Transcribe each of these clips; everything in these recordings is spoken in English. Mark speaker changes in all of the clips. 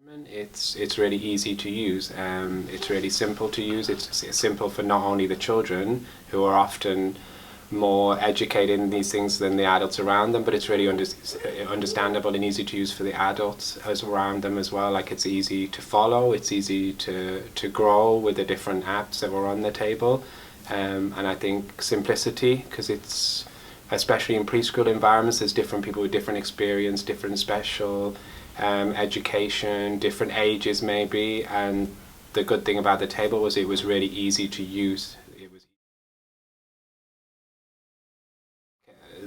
Speaker 1: It's really easy to use. It's really simple to use. It's simple for not only the children, who are often more educated in these things than the adults around them, but it's really understandable and easy to use for the adults as around them as well. Like, it's easy to follow, it's easy to grow with the different apps that were on the table. And I think simplicity, because it's, especially in preschool environments, there's different people with different experience, different special education, different ages maybe, and the good thing about the table was it was really easy to use.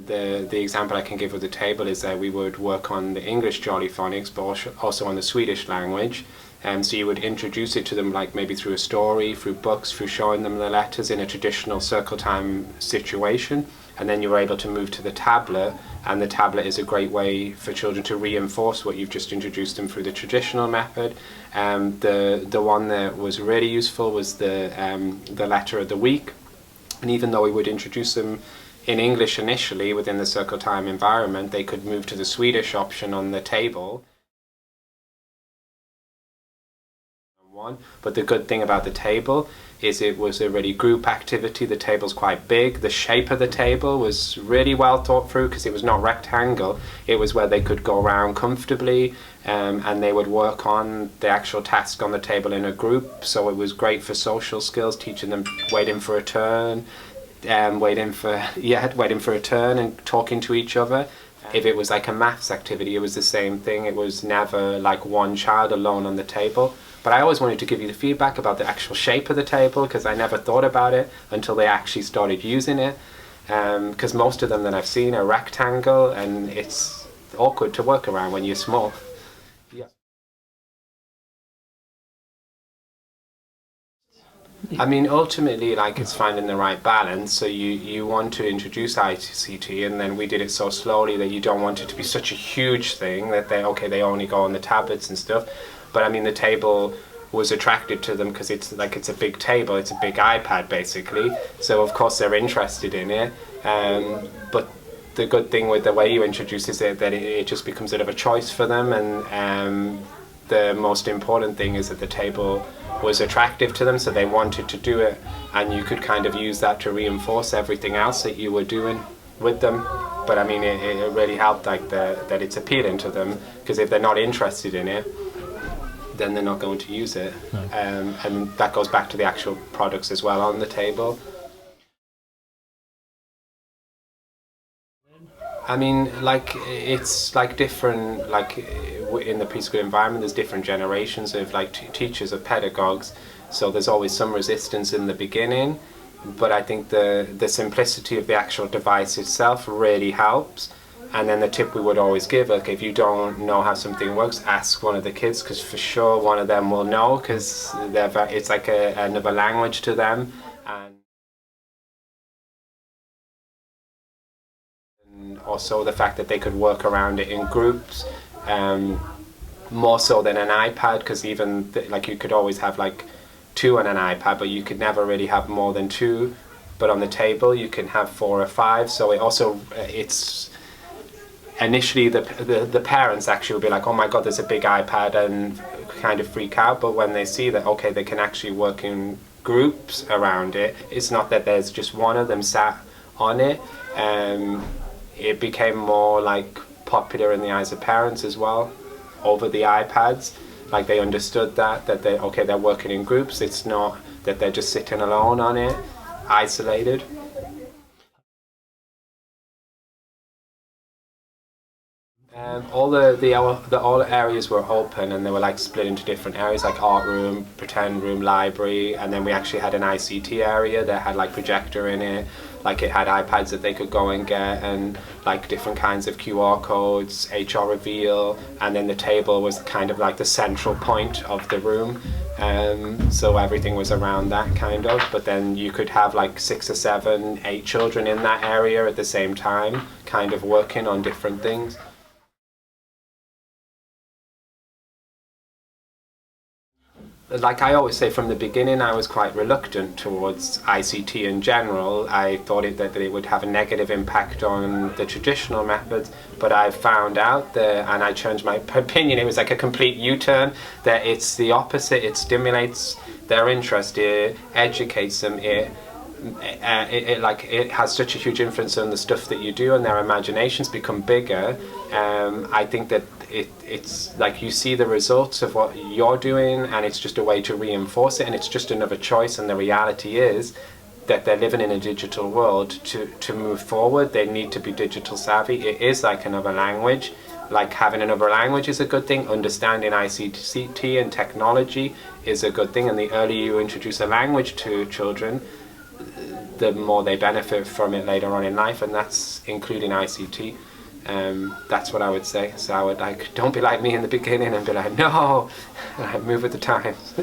Speaker 1: The example I can give of the table is that we would work on the English jolly phonics, but also on the Swedish language. So you would introduce it to them, like maybe through a story, through books, through showing them the letters in a traditional circle time situation. And then you were able to move to the tablet, and the tablet is a great way for children to reinforce what you've just introduced them through the traditional method. The one that was really useful was the letter of the week. And even though we would introduce them in English initially within the circle time environment, they could move to the Swedish option on the table. But the good thing about the table is it was a really group activity. The table's quite big. The shape of the table was really well thought through, because it was not rectangle. It was where they could go around comfortably, and they would work on the actual task on the table in a group. So it was great for social skills, teaching them waiting for a turn, waiting for a turn and talking to each other. If it was like a maths activity, it was the same thing. It was never like one child alone on the table. But I always wanted to give you the feedback about the actual shape of the table, because I never thought about it until they actually started using it. Because most of them that I've seen are rectangle, and it's awkward to work around when you're small. Yeah. I mean, ultimately, like, it's finding the right balance. So you want to introduce ICT, and then we did it so slowly that you don't want it to be such a huge thing that they only go on the tablets and stuff. But I mean, the table was attracted to them because it's a big table, it's a big iPad basically. So of course they're interested in it. But the good thing with the way you introduce is that it just becomes a bit of a choice for them, and the most important thing is that the table was attractive to them, so they wanted to do it, and you could kind of use that to reinforce everything else that you were doing with them. But I mean, it really helped, like, that it's appealing to them, because if they're not interested in it, then they're not going to use it. No. And that goes back to the actual products as well on the table. I mean, like, it's like different, like in the preschool environment, there's different generations of like teachers, of pedagogues, so there's always some resistance in the beginning, but I think the simplicity of the actual device itself really helps. And then the tip we would always give, like, if you don't know how something works, ask one of the kids, because for sure one of them will know, because it's like another language to them. And also the fact that they could work around it in groups, more so than an iPad, because even like you could always have like two on an iPad, but you could never really have more than two. But on the table you can have 4 or 5. So it also it's initially the parents actually will be like, oh my god, there's a big iPad, and kind of freak out. But when they see that, okay, they can actually work in groups around it, it's not that there's just one of them sat on it. It became more like popular in the eyes of parents as well over the iPads. Like, they understood that they're working in groups. It's not that they're just sitting alone on it, isolated. All the areas were open, and they were like split into different areas, like art room, pretend room, library, and then we actually had an ICT area that had like projector in it, like it had iPads that they could go and get, and like different kinds of QR codes, HR reveal, and then the table was kind of like the central point of the room. So everything was around that kind of, but then you could have like 6 or 7, 8 children in that area at the same time, kind of working on different things. like I always say, from the beginning I was quite reluctant towards ICT in general. I thought that it would have a negative impact on the traditional methods, but I found out that, and I changed my opinion, it was like a complete U-turn, that it's the opposite. It stimulates their interest, it educates them, it has such a huge influence on the stuff that you do, and their imaginations become bigger. I think that it's like you see the results of what you're doing, and it's just a way to reinforce it, and it's just another choice. And the reality is that they're living in a digital world. To move forward, they need to be digital savvy. It is like another language. Like having another language is a good thing. Understanding ICT and technology is a good thing, and the earlier you introduce a language to children, the more they benefit from it later on in life, and that's including ICT. That's what I would say. So I would, like, don't be like me in the beginning and be like, no, move with the times.